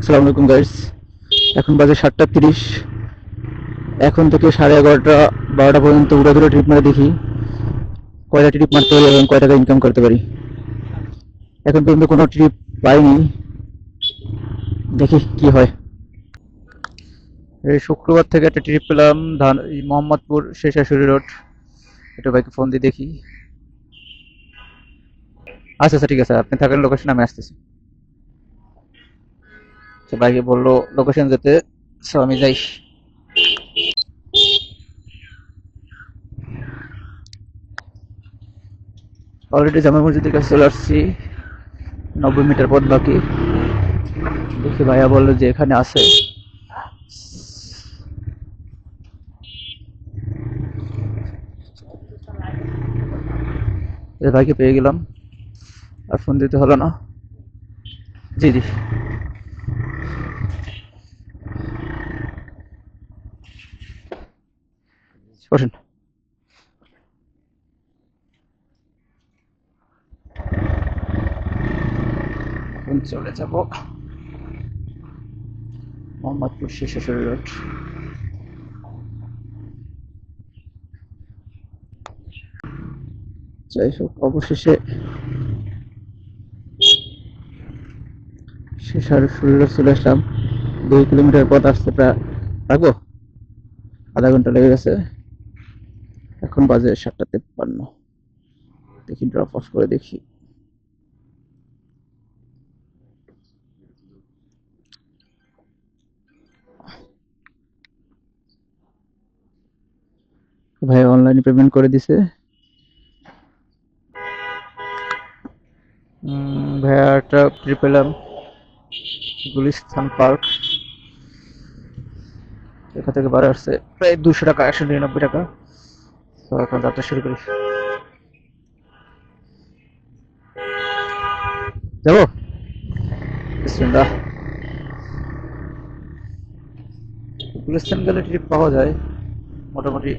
আসসালামু আলাইকুম গাইস। এখন বাজে 7:30। এখন থেকে 11:30 12টা পর্যন্ত উড়াধুরা ট্রিপ মারে দেখি কয়টা ট্রিপ মারতে পারি এবং কয় টাকা ইনকাম করতে পারি। এখন পর্যন্ত কোনো ট্রিপ পাইনি, দেখি কি হয়। এই শুক্রবার থেকে একটা ট্রিপ পেলাম মোহাম্মদপুর শেষাশুরি রোড। এটা ভাইকে ফোন দিয়ে দেখি। আচ্ছা আচ্ছা, ঠিক আছে, আপনি থাকেন লোকেশন, আমি আসতেছি। তো ভাইকে বললো লোকেশন যেতে, সো আমি যাই। অলরেডি জামা মসজিদের কাছে চলে আসছি, 90 মিটার পথ বাকি। দেখি ভাইয়া বললো যে এখানে আছে। ভাইকে পেয়ে গেলাম, আর ফোন দিতে হলো না। জি জি, বসেন। এখন চলে যাব মোহাম্মদপুর শেষাশুরি রোড। যাই হোক, অবশেষে শেষাশুরি রোড চলে আসলাম। 2 কিলোমিটার পথ আসতে প্রায় লাগবো আধা ঘন্টা লেগে গেছে। এখন বাজে 7:53। দেখি ড্রপ অফ করে দেখি। ভাই অনলাইনে পেমেন্ট করে দিছে। ভাইয়া একটা ট্রিপ পেলাম গুলিস্তান পার্ক। এখান থেকে বাড়ে আসছে প্রায় 200 টাকা, 199 টাকা। তো এখন যাত্রা শুরু করি। যাবো, বিসমিল্লাহ। গুলিস্তান গেলে ট্রিপ পাওয়া যায় মোটামুটি।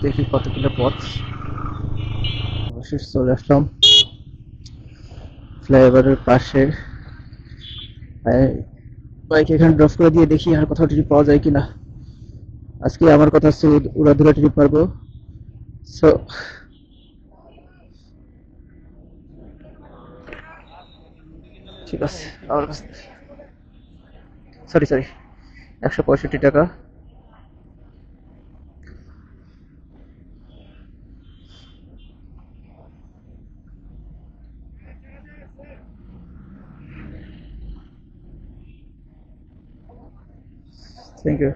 দেখি কত কিলো পথ। অবশেষ চলে আসলাম ফ্লাইওভারের পাশে। বাইক এখানে ড্রপ করে দিয়ে দেখি আর কোথাও ট্রিপ পাওয়া যায় কিনা। আজকে আমার কথা হচ্ছে উড়াধুরা ট্রিপ মারবো। সো ঠিক আছে, আমার কাছে সরি সরি 165 টাকা। Thank you.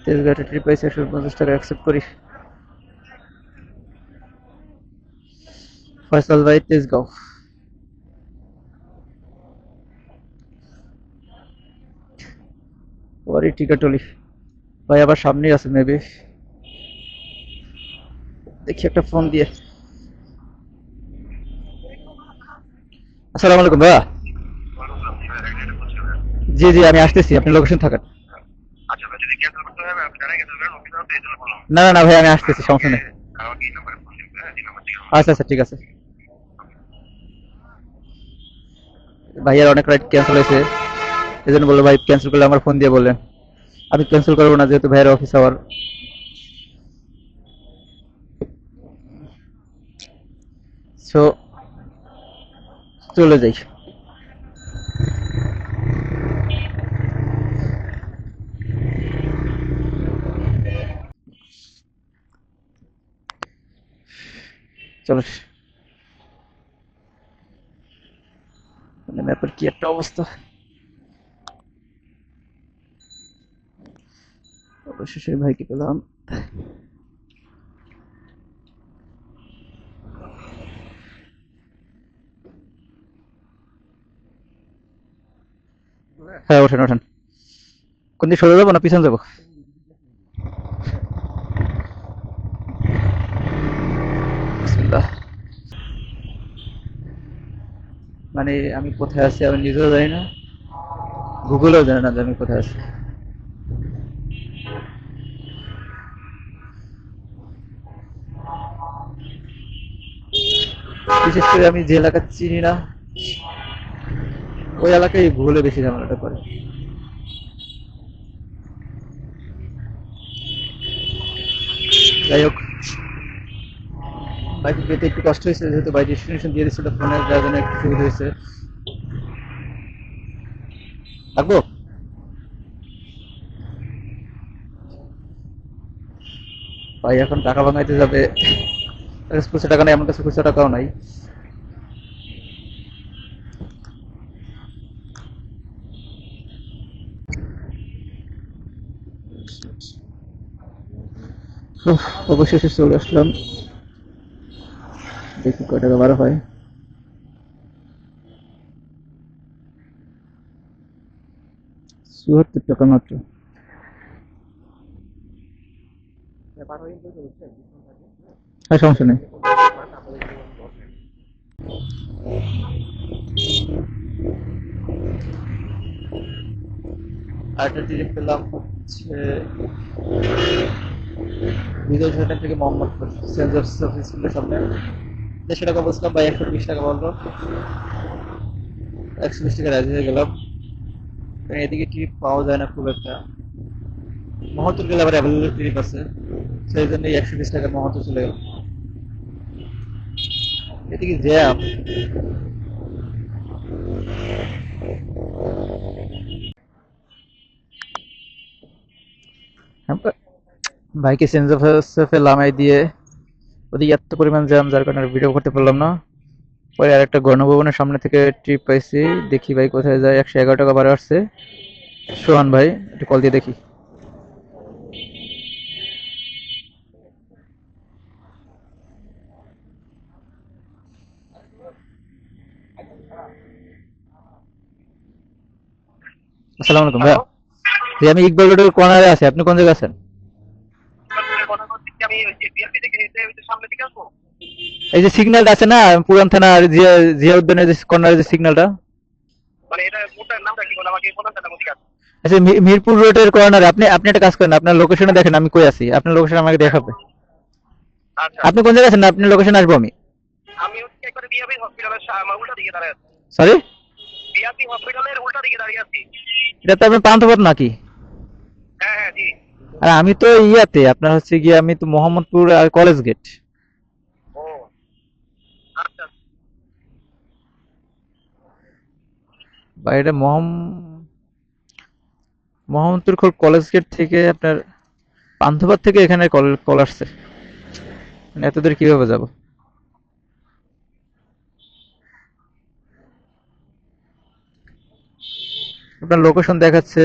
তেজগাঁটা ট্রিপ পাইছি, 150 টাকা অ্যাকসেপ্ট করি। ফয়সাল ভাই, তেজগাঁও। ওরই টিকাটলি। ভাই আবার সামনেই আছে মেবি। দেখি একটা ফোন দিয়ে। আসসালামু আলাইকুম ভাইয়া। জি জি, আমি আসতেছি, আপনি লোকেশন থাকেন। না না না ভাই, আমি আসতেছি, সমস্যা নেই। আচ্ছা আচ্ছা, ঠিক আছে। ভাইয়ার অনেক রাইড ক্যান্সেল হয়েছে, এই জন্য বললো ভাই ক্যান্সেল করলে আমার ফোন দিয়ে বললেন। আমি ক্যান্সেল করবো না, যেহেতু ভাইয়ের অফিস আওয়ার। সো চলে যাই। চলো, মানে ম্যাপের কি একটা অবস্থা। অবশেষে ভাইকে পেলাম। হ্যাঁ, ওঠেন ওঠেন। কোন দিকে সোজা যাবো না পিছন যাবো? বিসমিল্লাহ। মানে আমি কোথায় আছি আমি নিজেও জানি না, গুগলও জানে না যে আমি কোথায় আছি। বিশেষ করে আমি যে এলাকা চিনি না ওই এলাকায় ভুলে বেশি ঝামেলাটা করে। যাই হোক, বাইকে পেতে একটু কষ্ট হয়েছে, যেহেতু বাই ডেস্টিনেশন দিয়ে দিচ্ছে ফোনে, যার জন্য একটু সুবিধা হয়েছে। থাকবো ভাই, এখন টাকা ভাঙাইতে যাবে, খুচরা টাকা নেই আমার কাছে, খুচরা টাকাও নাই। অবশেষে চলে আসলাম, দেখি কয় টাকা বারো হয়। ৭৪ টাকা মাত্র। হ্যাঁ, সমস্যা নেই। আরেকটা টিকিট পেলাম হচ্ছে বিজয় হোটেল থেকে মোহাম্মদপুর, সেন্ট জোসেফ স্কুলের সামনে। ১৫০ টাকা বলছিলাম ভাই, ১২০ টাকা বললো। ১২০ টাকা রাজি হয়ে গেলাম, কারণ এদিকে টিকিট পাওয়া যায় না খুব একটা। মহত্তর গেলে আবার অ্যাভেলেবল টিকিট আছে, সেই জন্যই ১২০ টাকার মহত্তর চলে গেল। এদিকে জ্যাম। বাইকে সেন্ট জোসেফে লামাই দিয়ে ওদিকে এত পরিমাণ জ্যাম, যার কারণে ভিডিও করতে পারলাম না। পরে আরেকটা গণভবনের সামনে থেকে ট্রিপ পাইছি, দেখি ভাই কোথায় যায়। ১১১ টাকা বারে আসছে। সোহান ভাই, একটু কল দিয়ে দেখি। আসসালামু আলাইকুম ভাইয়া। জি, আমি ইকবাল রোডের কর্নারে আছি, আপনি কোন জায়গায় আছেন? এই যে সিগন্যালটা আছে না পুরান থানা আর জিয়া উদ্যানের যে কর্নারে যে সিগন্যালটা, আচ্ছা মিরপুর রোডের কর্নারে। আপনি আপনি একটা কাজ করেন, আপনার লোকেশনে দেখেন আমি কই আছি, আপনার লোকেশন আমাকে দেখাবে। আপনি কোন জায়গায় আছেন? আপনার লোকেশন আসবো আমি। সরি, এটা তো আপনার পান্থপথ নাকি? আর আমি তো ইয়াতে আপনার হচ্ছে গিয়ে, আমি তো মোহাম্মদপুর আর কলেজ গেট। বা এটা মোহাম্মদপুর কলেজ গেট থেকে আপনার পান্থপথ থেকে এখানে কল কল আসছে, মানে এত দূর কিভাবে যাব? আপনার লোকেশন দেখাচ্ছে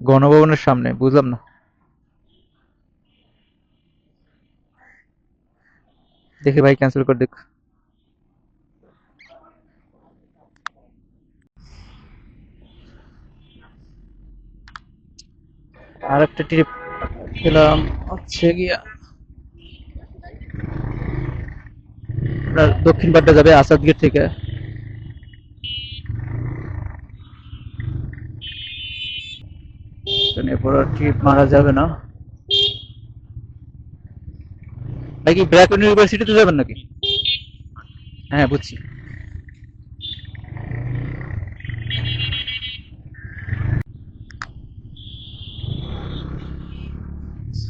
গণভবনের সামনে, বুঝলাম না। দেখি ভাই, ক্যান্সেল করে দেখ। আর একটা ট্রিপ পেলাম হচ্ছে গিয়া আপনার দক্ষিণ পাড্ডা যাবে আসাদ গেট থেকে। এরপর ট্রিপ মারা যাবে না। ভাই কি ব্র্যাক ইউনিভার্সিটিতে যাবেন নাকি? হ্যাঁ, বুঝছি।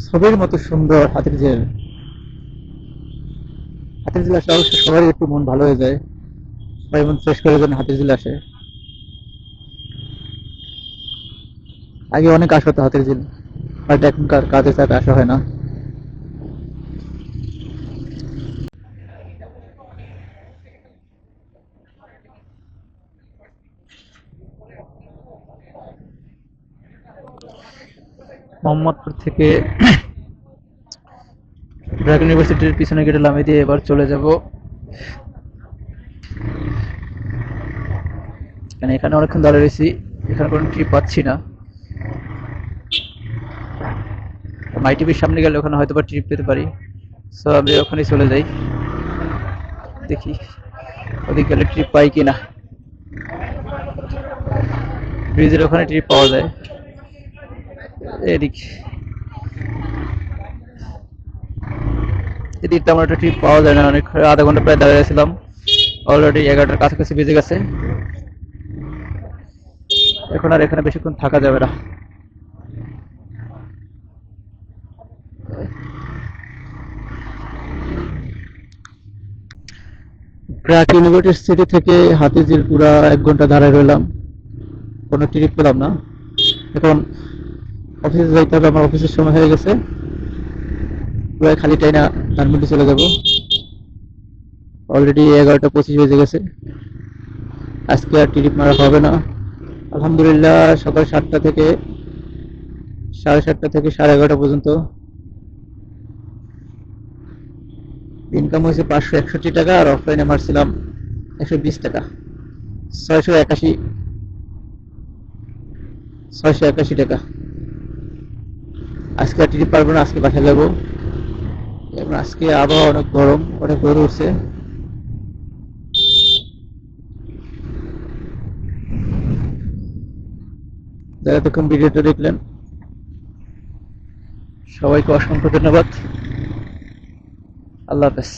ছবির মতো সুন্দর হাতির ঝিল। হাতির ঝিল আসলে অবশ্য সবারই একটু মন ভালো হয়ে যায়, সবাই মন ফ্রেশ করার জন্য হাতির ঝিল আসে। আগে অনেক আসা হতো হাতির ঝিল, বাট এখনকার কাজের চাপে আসা হয় না। মোহাম্মদপুর থেকে ব্র্যাক ইউনিভার্সিটির পিছনে গেটে নামিয়ে দিয়ে এবার চলে যাব, কারণ এখানে অনেকক্ষণ দাঁড়িয়ে রয়েছি, এখানে কোনো ট্রিপ পাচ্ছি না। মাই টিভির সামনে গেলে ওখানে হয়তো বা ট্রিপ পেতে পারি, সো আমি ওখানেই চলে যাই, দেখি ওদিকে গেলে ট্রিপ পাই কিনা। ব্রিজের ওখানে ট্রিপ পাওয়া যায় এদিক। এদিক তেমন একটা ট্রিপ পাওয়া যায় না, অনেক আধা ঘন্টা প্রায় দাঁড়িয়ে ছিলাম, অলরেডি 11টার কাছাকাছি বেজে গেছে। এখন আর এখানে বেশিক্ষণ থাকা যাবে না। প্রাক ইউনিভার্সিটি থেকে হাতিঝিল পুরা 1 ঘন্টা দাঁড়ায় রইলাম, কোনো ট্রিপ পেলাম না। এখন অফিসে যাইতে হবে, আমার অফিসের সময় হয়ে গেছে। প্রায় খালি টাইনা ধানমন্ডি চলে যাব, অলরেডি 11টা 25 বেজে গেছে। আজকে আর ট্রিপ মারা হবে না। আলহামদুলিল্লাহ সকাল 7টা থেকে 7:30 থেকে 11:30 পর্যন্ত ইনকাম হয়েছে 561 টাকা, আর অফলাইনে মারছিলাম 120 টাকা। 681 681 টাকা। আজকে আর ট্রিপ পারবো না, আজকে বাসায় যাবো। এবং আজকে আবহাওয়া অনেক গরম, অনেক রোদ উঠছে। যারা এতক্ষণ ভিডিওটা দেখলেন সবাইকে অসংখ্য ধন্যবাদ। আল্লাহ হাফেজ।